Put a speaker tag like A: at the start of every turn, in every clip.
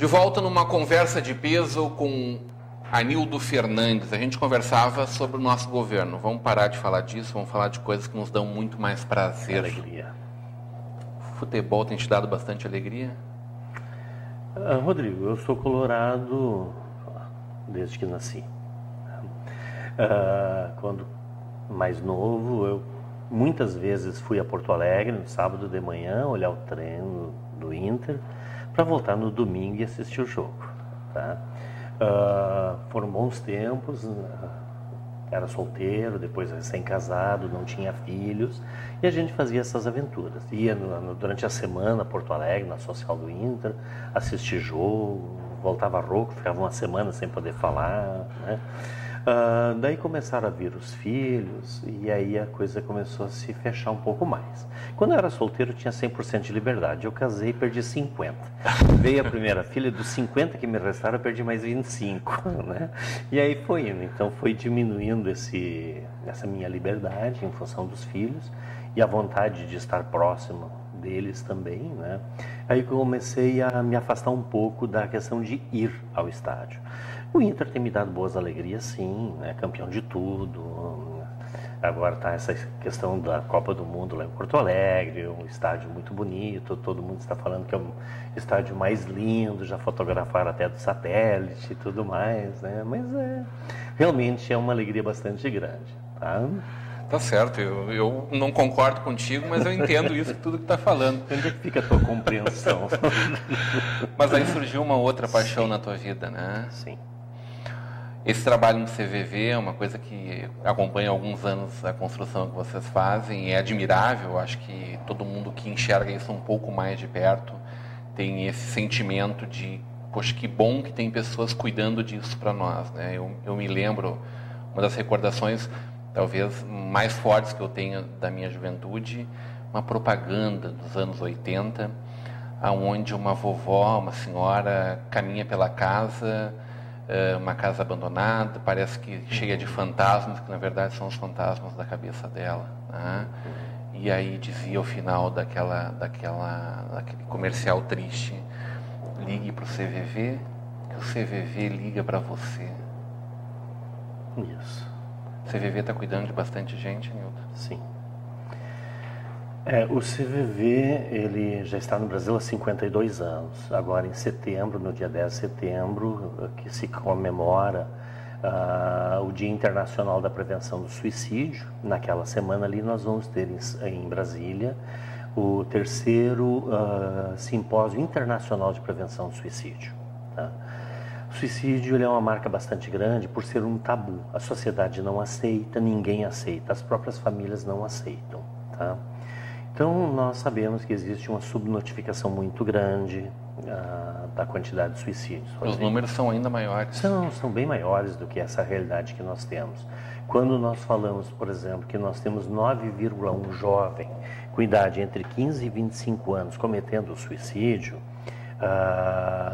A: De volta numa conversa de peso com Anildo Fernandes. A gente conversava sobre o nosso governo. Vamos parar de falar disso, vamos falar de coisas que nos dão muito mais prazer.
B: Alegria.
A: Futebol tem te dado bastante alegria?
B: Rodrigo, eu sou colorado desde que nasci. Quando mais novo, eu muitas vezes fui a Porto Alegre no sábado de manhã, olhar o treino do Inter, para voltar no domingo e assistir o jogo. Tá? Foram bons tempos, era solteiro, depois recém-casado, não tinha filhos, e a gente fazia essas aventuras. Ia durante a semana a Porto Alegre, na social do Inter, assistir jogo, voltava rouco, ficava uma semana sem poder falar, né? Daí começaram a vir os filhos e aí a coisa começou a se fechar um pouco mais. Quando eu era solteiro eu tinha 100% de liberdade, eu casei e perdi 50. Veio a primeira filha, dos 50 que me restaram eu perdi mais 25, né? E aí foi indo, então foi diminuindo essa minha liberdade em função dos filhos e a vontade de estar próximo deles também, né? Aí comecei a me afastar um pouco da questão de ir ao estádio. O Inter tem me dado boas alegrias, sim, né? Campeão de tudo. Agora está essa questão da Copa do Mundo lá em Porto Alegre, um estádio muito bonito, todo mundo está falando que é o estádio mais lindo, já fotografaram até do satélite e tudo mais, né? Mas realmente é uma alegria bastante grande, tá?
A: Tá certo, eu não concordo contigo, mas eu entendo isso tudo que tá falando.
B: Onde é que fica a tua compreensão?
A: Mas aí surgiu uma outra paixão
B: Sim.
A: na tua vida, né?
B: Sim.
A: Esse trabalho no CVV é uma coisa que acompanha há alguns anos a construção que vocês fazem, é admirável, acho que todo mundo que enxerga isso um pouco mais de perto tem esse sentimento de, poxa, que bom que tem pessoas cuidando disso para nós, né? Eu me lembro, uma das recordações talvez mais fortes que eu tenho da minha juventude, uma propaganda dos anos 80, onde uma vovó, uma senhora, caminha pela casa, uma casa abandonada, parece que cheia de fantasmas, que na verdade são os fantasmas da cabeça dela, né? E aí dizia ao final daquele comercial triste: ligue para o CVV, que o CVV liga para você.
B: Isso.
A: O CVV está cuidando de bastante gente, Nildo?
B: Sim. O CVV, ele já está no Brasil há 52 anos. Agora, em setembro, no dia 10 de setembro, que se comemora o Dia Internacional da Prevenção do Suicídio. Naquela semana ali, nós vamos ter em Brasília o terceiro Simpósio Internacional de Prevenção do Suicídio. Tá? O suicídio ele é uma marca bastante grande por ser um tabu. A sociedade não aceita, ninguém aceita, as próprias famílias não aceitam. Tá? Então, nós sabemos que existe uma subnotificação muito grande da quantidade de suicídios.
A: Os números são ainda maiores.
B: São bem maiores do que essa realidade que nós temos. Quando nós falamos, por exemplo, que nós temos 9,1 jovem com idade entre 15 e 25 anos cometendo suicídio,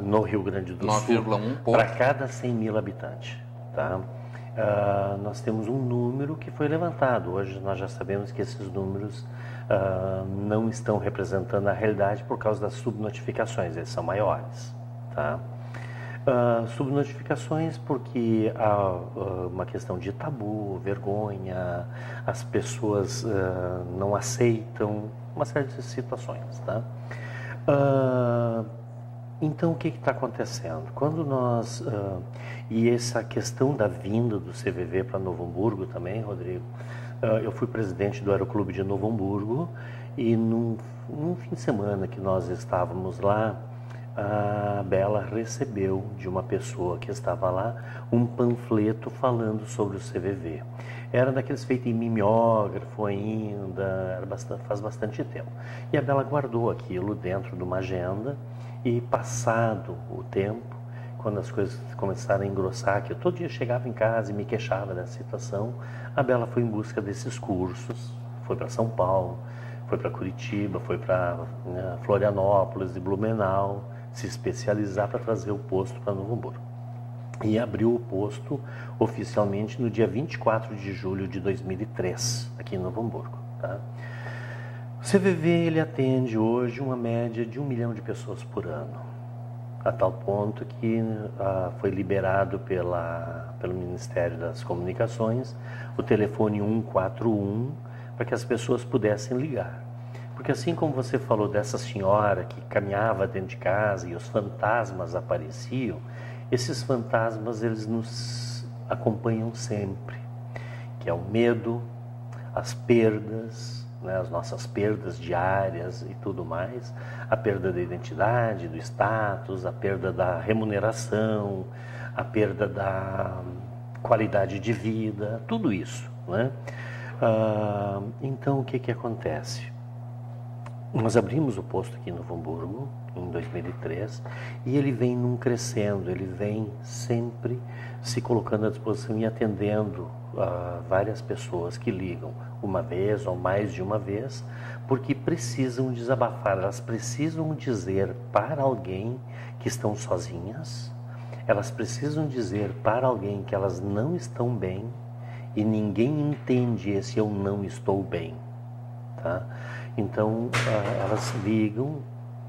B: no Rio Grande do Sul, para cada 100 mil habitantes. Tá? Nós temos um número que foi levantado. Hoje nós já sabemos que esses números não estão representando a realidade por causa das subnotificações, eles são maiores. Tá? Subnotificações porque há uma questão de tabu, vergonha, as pessoas não aceitam, uma série de situações. Tá? Então, o que está acontecendo? Quando nós... e essa questão da vinda do CVV para Novo Hamburgo também, Rodrigo, eu fui presidente do Aeroclube de Novo Hamburgo e num fim de semana que nós estávamos lá, a Bela recebeu de uma pessoa que estava lá um panfleto falando sobre o CVV. Era daqueles feitos em mimeógrafo ainda, faz bastante tempo. E a Bela guardou aquilo dentro de uma agenda e, passado o tempo, quando as coisas começaram a engrossar, que eu todo dia chegava em casa e me queixava dessa situação, a Bela foi em busca desses cursos, foi para São Paulo, foi para Curitiba, foi para Florianópolis e Blumenau, se especializar para trazer o posto para Novo Hamburgo. E abriu o posto oficialmente no dia 24 de julho de 2003, aqui em Novo Hamburgo. Tá? O CVV ele atende hoje uma média de 1 milhão de pessoas por ano. a tal ponto que foi liberado pelo Ministério das Comunicações o telefone 141 para que as pessoas pudessem ligar. Porque assim como você falou dessa senhora que caminhava dentro de casa e os fantasmas apareciam, esses fantasmas eles nos acompanham sempre, que é o medo, as perdas, né, as nossas perdas diárias e tudo mais, a perda da identidade, do status, a perda da remuneração, a perda da qualidade de vida, tudo isso, né? Então o que acontece? Nós abrimos o posto aqui em Novo Hamburgo em 2003 e ele vem num crescendo, ele vem sempre se colocando à disposição e atendendo várias pessoas que ligam uma vez ou mais de uma vez, porque precisam desabafar, elas precisam dizer para alguém que estão sozinhas, elas precisam dizer para alguém que elas não estão bem e ninguém entende esse eu não estou bem, tá? Então elas ligam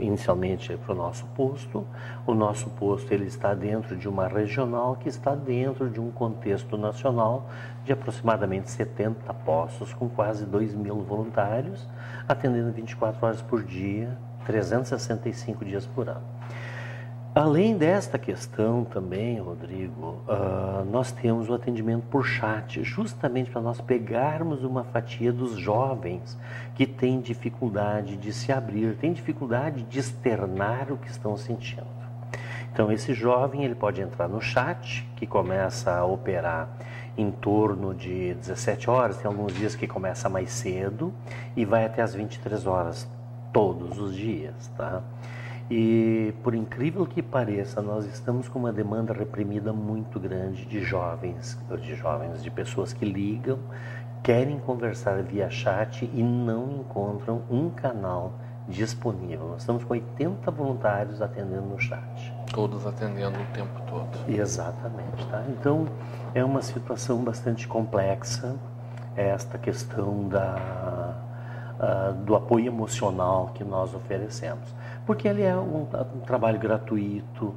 B: inicialmente para o nosso posto. O nosso posto ele está dentro de uma regional que está dentro de um contexto nacional de aproximadamente 70 postos com quase 2.000 voluntários, atendendo 24 horas por dia, 365 dias por ano. Além desta questão também, Rodrigo, nós temos o atendimento por chat, justamente para nós pegarmos uma fatia dos jovens que têm dificuldade de se abrir, têm dificuldade de externar o que estão sentindo. Então esse jovem ele pode entrar no chat, que começa a operar em torno de 17 horas, tem alguns dias que começa mais cedo e vai até as 23 horas todos os dias, tá? E por incrível que pareça, nós estamos com uma demanda reprimida muito grande de jovens, de pessoas que ligam, querem conversar via chat e não encontram um canal disponível. Nós estamos com 80 voluntários atendendo no chat.
A: Todos atendendo o tempo todo.
B: Exatamente, tá? Então é uma situação bastante complexa, esta questão do apoio emocional que nós oferecemos. Porque ele é um trabalho gratuito,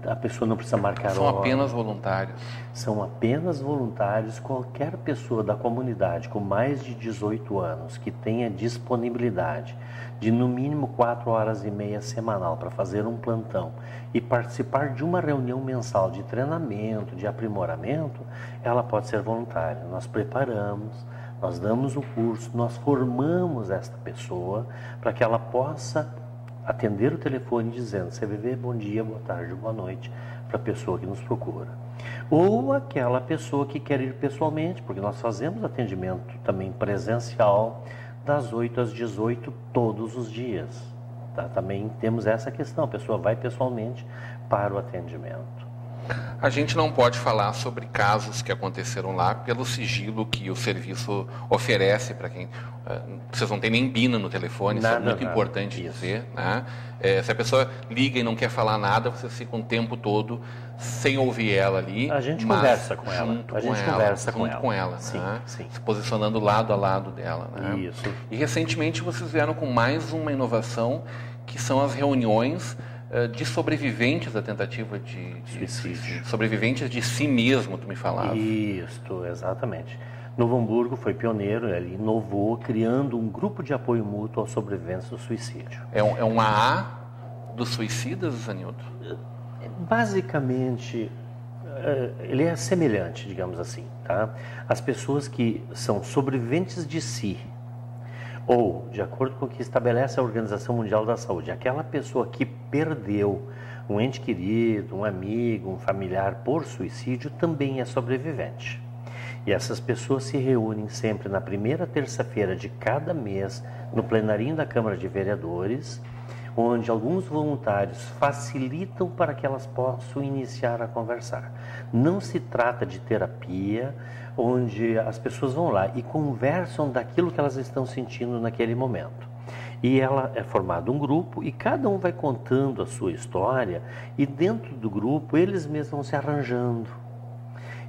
B: a pessoa não precisa marcar hora.
A: São apenas voluntários.
B: São apenas voluntários. Qualquer pessoa da comunidade com mais de 18 anos que tenha disponibilidade de no mínimo 4 horas e meia semanal para fazer um plantão e participar de uma reunião mensal de treinamento, de aprimoramento, ela pode ser voluntária. Nós preparamos, nós damos o curso, nós formamos esta pessoa para que ela possa atender o telefone dizendo CVV, bom dia, boa tarde, boa noite, para a pessoa que nos procura. Ou aquela pessoa que quer ir pessoalmente, porque nós fazemos atendimento também presencial das 8 às 18 todos os dias. Tá? Também temos essa questão, a pessoa vai pessoalmente para o atendimento.
A: A gente não pode falar sobre casos que aconteceram lá pelo sigilo que o serviço oferece para quem... Vocês não têm nem BINA no telefone, isso é muito importante dizer. Né? Se a pessoa liga e não quer falar nada, vocês ficam o tempo todo sem ouvir ela ali.
B: A gente conversa com ela. A gente conversa
A: com ela.
B: Sim,
A: né?
B: sim.
A: Se posicionando lado a lado dela. Né?
B: Isso.
A: E recentemente vocês vieram com mais uma inovação, que são as reuniões de sobreviventes da tentativa de suicídio. Sobreviventes de si mesmo, tu me falava.
B: Isso, exatamente. Novo Hamburgo foi pioneiro, ele inovou criando um grupo de apoio mútuo aos sobreviventes do suicídio.
A: É um AA dos suicidas, Anildo?
B: Basicamente, ele é semelhante, digamos assim. Tá? As pessoas que são sobreviventes de si, ou, de acordo com o que estabelece a Organização Mundial da Saúde, aquela pessoa que perdeu um ente querido, um amigo, um familiar por suicídio, também é sobrevivente. E essas pessoas se reúnem sempre na primeira terça-feira de cada mês, no plenarinho da Câmara de Vereadores, onde alguns voluntários facilitam para que elas possam iniciar a conversar. Não se trata de terapia, onde as pessoas vão lá e conversam daquilo que elas estão sentindo naquele momento. E ela é formado um grupo e cada um vai contando a sua história e dentro do grupo eles mesmos vão se arranjando.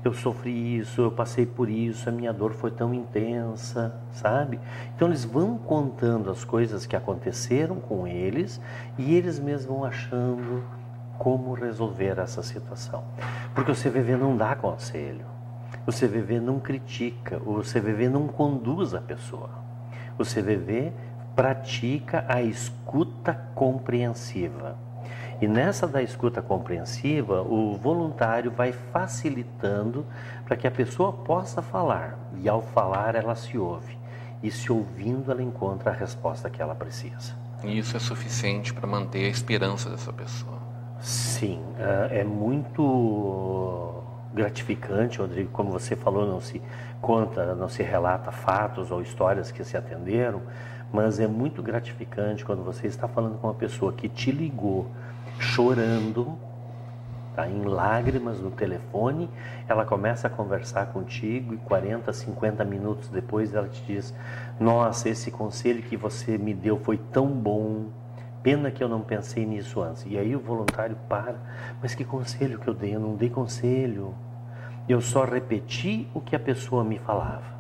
B: eu sofri isso, eu passei por isso, a minha dor foi tão intensa, sabe? Então eles vão contando as coisas que aconteceram com eles e eles mesmos vão achando como resolver essa situação. Porque o CVV não dá conselho, o CVV não critica, o CVV não conduz a pessoa. O CVV pratica a escuta compreensiva. E nessa da escuta compreensiva, o voluntário vai facilitando para que a pessoa possa falar. E ao falar, ela se ouve. E se ouvindo, ela encontra a resposta que ela precisa.
A: E isso é suficiente para manter a esperança dessa pessoa?
B: Sim, é muito gratificante, Rodrigo. Como você falou, não se conta, não se relata fatos ou histórias que se atenderam, mas é muito gratificante quando você está falando com uma pessoa que te ligou chorando, tá, em lágrimas no telefone, ela começa a conversar contigo e 40, 50 minutos depois ela te diz: nossa, esse conselho que você me deu foi tão bom, pena que eu não pensei nisso antes. E aí o voluntário para: mas que conselho que eu dei? Eu não dei conselho, eu só repeti o que a pessoa me falava.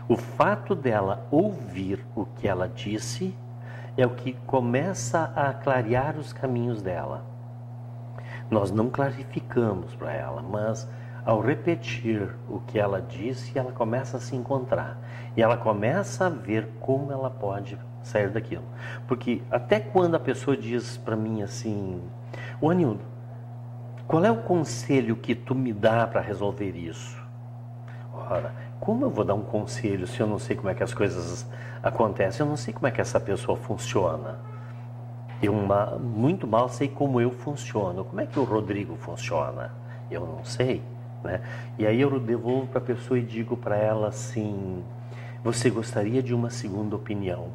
B: O fato dela ouvir o que ela disse é o que começa a clarear os caminhos dela. Nós não clarificamos para ela, mas ao repetir o que ela disse, ela começa a se encontrar. E ela começa a ver como ela pode sair daquilo. Porque até quando a pessoa diz para mim assim: ô Anildo, qual é o conselho que tu me dá para resolver isso? Ora, como eu vou dar um conselho se eu não sei como é que as coisas acontecem? Eu não sei como é que essa pessoa funciona. Eu muito mal sei como eu funciono. Como é que o Rodrigo funciona? Eu não sei, né? E aí eu devolvo para a pessoa e digo para ela assim: você gostaria de uma segunda opinião?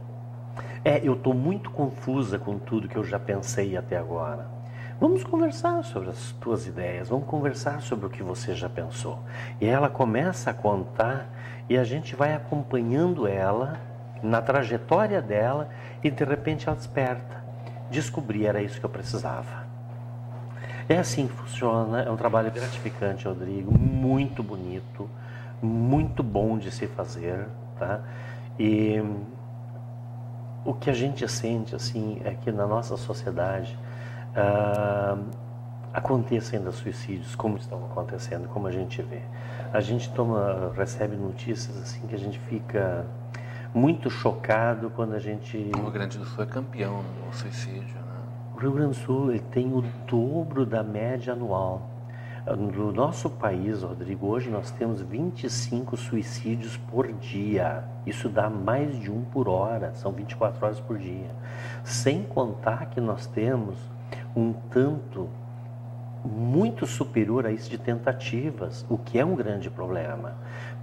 B: Eu estou muito confusa com tudo que eu já pensei até agora. Vamos conversar sobre as tuas ideias, vamos conversar sobre o que você já pensou. E ela começa a contar e a gente vai acompanhando ela na trajetória dela e de repente ela desperta. Descobri, era isso que eu precisava. É assim que funciona, é um trabalho gratificante, Rodrigo, muito bonito, muito bom de se fazer, tá? E o que a gente sente, assim, é que na nossa sociedade aconteça ainda suicídios, como estão acontecendo, como a gente vê. A gente recebe notícias assim que a gente fica muito chocado quando a gente...
A: O Rio Grande do Sul é campeão no suicídio, né?
B: O Rio Grande do Sul ele tem o dobro da média anual. No nosso país, Rodrigo, hoje nós temos 25 suicídios por dia. Isso dá mais de um por hora, são 24 horas por dia. Sem contar que nós temos um tanto muito superior a isso de tentativas, o que é um grande problema.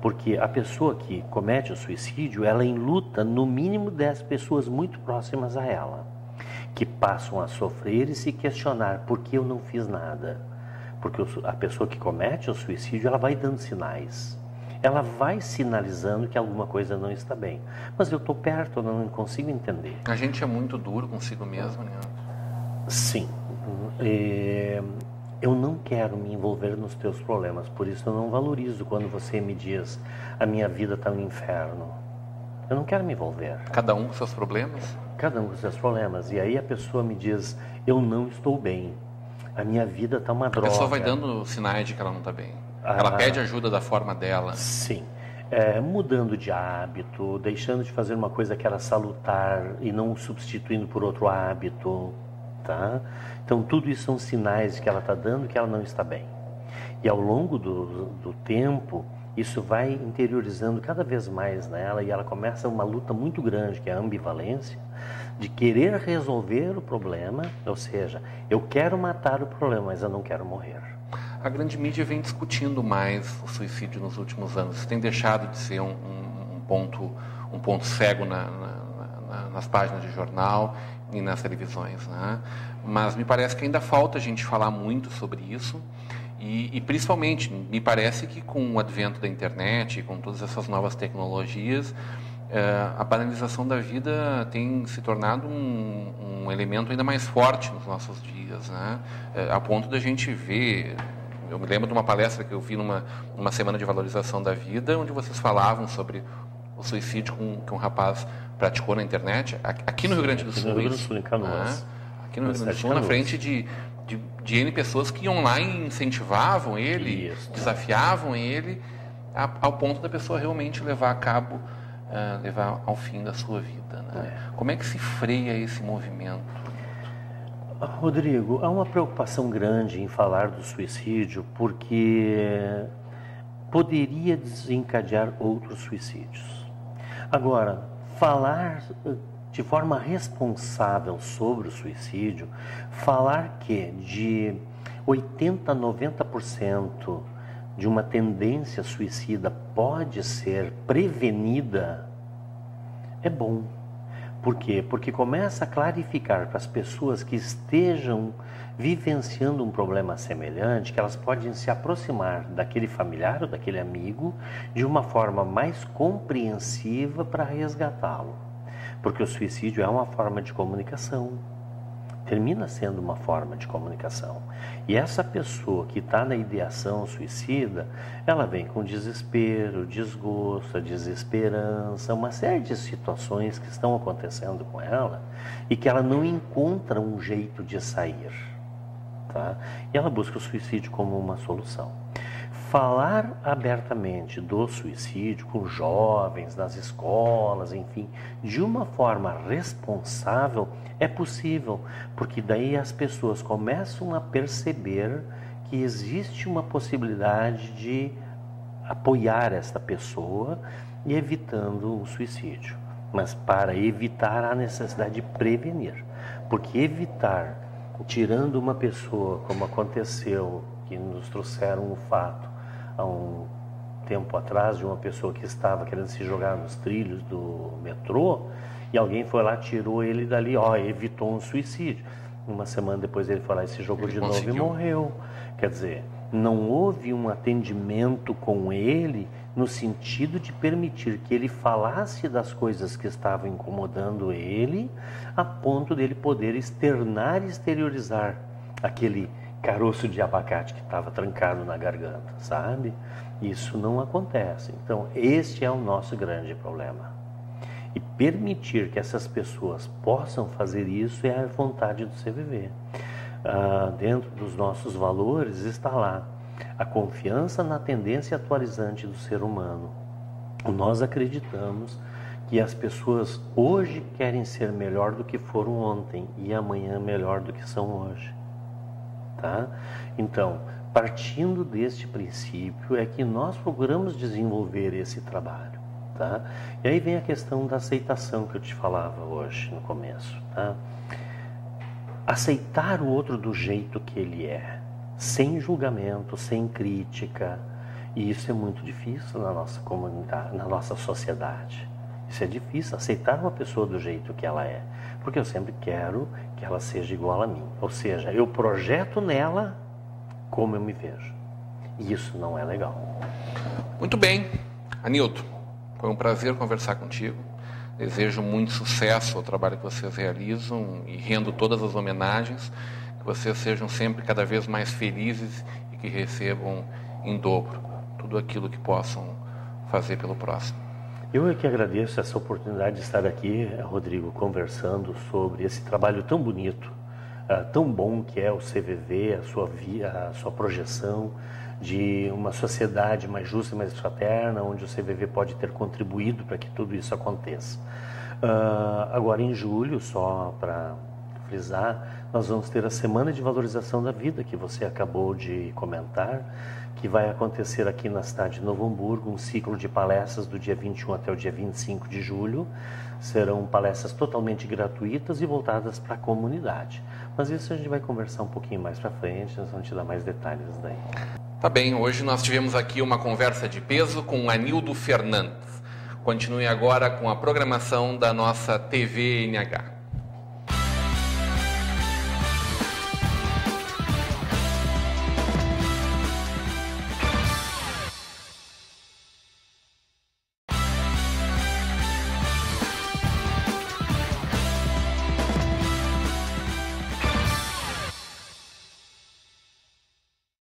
B: Porque a pessoa que comete o suicídio, ela enluta no mínimo 10 pessoas muito próximas a ela, que passam a sofrer e se questionar: por que eu não fiz nada? Porque a pessoa que comete o suicídio, ela vai dando sinais. Ela vai sinalizando que alguma coisa não está bem. Mas eu estou perto, eu não consigo entender.
A: A gente é muito duro consigo mesmo, né?
B: Sim. Eu não quero me envolver nos teus problemas, por isso eu não valorizo quando você me diz: a minha vida está no inferno. Eu não quero me envolver.
A: Cada um com seus problemas?
B: Cada um com seus problemas. E aí a pessoa me diz: eu não estou bem. A minha vida está uma droga.
A: A pessoa vai dando sinais de que ela não está bem. Ela pede ajuda da forma dela.
B: Sim. Mudando de hábito, deixando de fazer uma coisa que era salutar e não substituindo por outro hábito. Tá? Então tudo isso são sinais que ela está dando que ela não está bem. E ao longo do tempo, isso vai interiorizando cada vez mais nela e ela começa uma luta muito grande, que é a ambivalência, de querer resolver o problema, ou seja, eu quero matar o problema, mas eu não quero morrer.
A: A grande mídia vem discutindo mais o suicídio nos últimos anos. Isso tem deixado de ser um ponto cego nas páginas de jornal e nas televisões, né? Mas me parece que ainda falta a gente falar muito sobre isso e principalmente me parece que com o advento da internet, com todas essas novas tecnologias, a banalização da vida tem se tornado um elemento ainda mais forte nos nossos dias, né? A ponto da gente ver Eu me lembro de uma palestra que eu vi numa semana de valorização da vida, onde vocês falavam sobre o suicídio que um rapaz praticou na internet, aqui no Rio Grande do Sul.
B: No Rio Grande do Sul, em Canoas.
A: Aqui no Rio Grande do Sul, na frente de N pessoas que iam lá e incentivavam ele, desafiavam ele, ao ponto da pessoa realmente levar ao fim da sua vida. Né? Como é que se freia esse movimento?
B: Rodrigo, há uma preocupação grande em falar do suicídio porque poderia desencadear outros suicídios. Agora, falar de forma responsável sobre o suicídio, falar que de 80% a 90% de uma tendência suicida pode ser prevenida, é bom. Por quê? Porque começa a clarificar para as pessoas que estejam vivenciando um problema semelhante, que elas podem se aproximar daquele familiar ou daquele amigo de uma forma mais compreensiva para resgatá-lo. Porque o suicídio é uma forma de comunicação. Termina sendo uma forma de comunicação. E essa pessoa que está na ideação suicida, ela vem com desespero, desgosto, desesperança, uma série de situações que estão acontecendo com ela e que ela não encontra um jeito de sair. Tá? E ela busca o suicídio como uma solução. Falar abertamente do suicídio com jovens, nas escolas, enfim, de uma forma responsável é possível, porque daí as pessoas começam a perceber que existe uma possibilidade de apoiar esta pessoa e evitando o suicídio. Mas para evitar há necessidade de prevenir, porque evitar, tirando uma pessoa, como aconteceu, que nos trouxeram um fato há um tempo atrás, de uma pessoa que estava querendo se jogar nos trilhos do metrô, e alguém foi lá, tirou ele dali, evitou um suicídio. Uma semana depois ele foi lá e se jogou de novo e morreu. Quer dizer, não houve um atendimento com ele no sentido de permitir que ele falasse das coisas que estavam incomodando ele, a ponto dele poder externar e exteriorizar aquele caroço de abacate que estava trancado na garganta, sabe? Isso não acontece. Então, este é o nosso grande problema. E permitir que essas pessoas possam fazer isso é a vontade do CVV. Dentro dos nossos valores está lá a confiança na tendência atualizante do ser humano. Nós acreditamos que as pessoas hoje querem ser melhor do que foram ontem e amanhã melhor do que são hoje. Tá? Então, partindo deste princípio é que nós procuramos desenvolver esse trabalho. Tá? E aí vem a questão da aceitação que eu te falava hoje no começo. Tá? Aceitar o outro do jeito que ele é, sem julgamento, sem crítica. E isso é muito difícil na nossa comunidade, na nossa sociedade. Isso é difícil, aceitar uma pessoa do jeito que ela é. Porque eu sempre quero que ela seja igual a mim. Ou seja, eu projeto nela como eu me vejo. E isso não é legal.
A: Muito bem. Anilton, foi um prazer conversar contigo. Desejo muito sucesso ao trabalho que vocês realizam e rendo todas as homenagens. Que vocês sejam sempre cada vez mais felizes e que recebam em dobro tudo aquilo que possam fazer pelo próximo.
B: Eu é que agradeço essa oportunidade de estar aqui, Rodrigo, conversando sobre esse trabalho tão bonito, tão bom que é o CVV, a sua projeção de uma sociedade mais justa e mais fraterna, onde o CVV pode ter contribuído para que tudo isso aconteça. Agora, em julho, só para frisar, nós vamos ter a Semana de Valorização da Vida, que você acabou de comentar, que vai acontecer aqui na cidade de Novo Hamburgo, um ciclo de palestras do dia 21 até o dia 25 de julho. Serão palestras totalmente gratuitas e voltadas para a comunidade. Mas isso a gente vai conversar um pouquinho mais para frente, nós vamos te dar mais detalhes daí.
A: Tá bem, hoje nós tivemos aqui uma conversa de peso com Anilton Fernandes. Continue agora com a programação da nossa TV NH.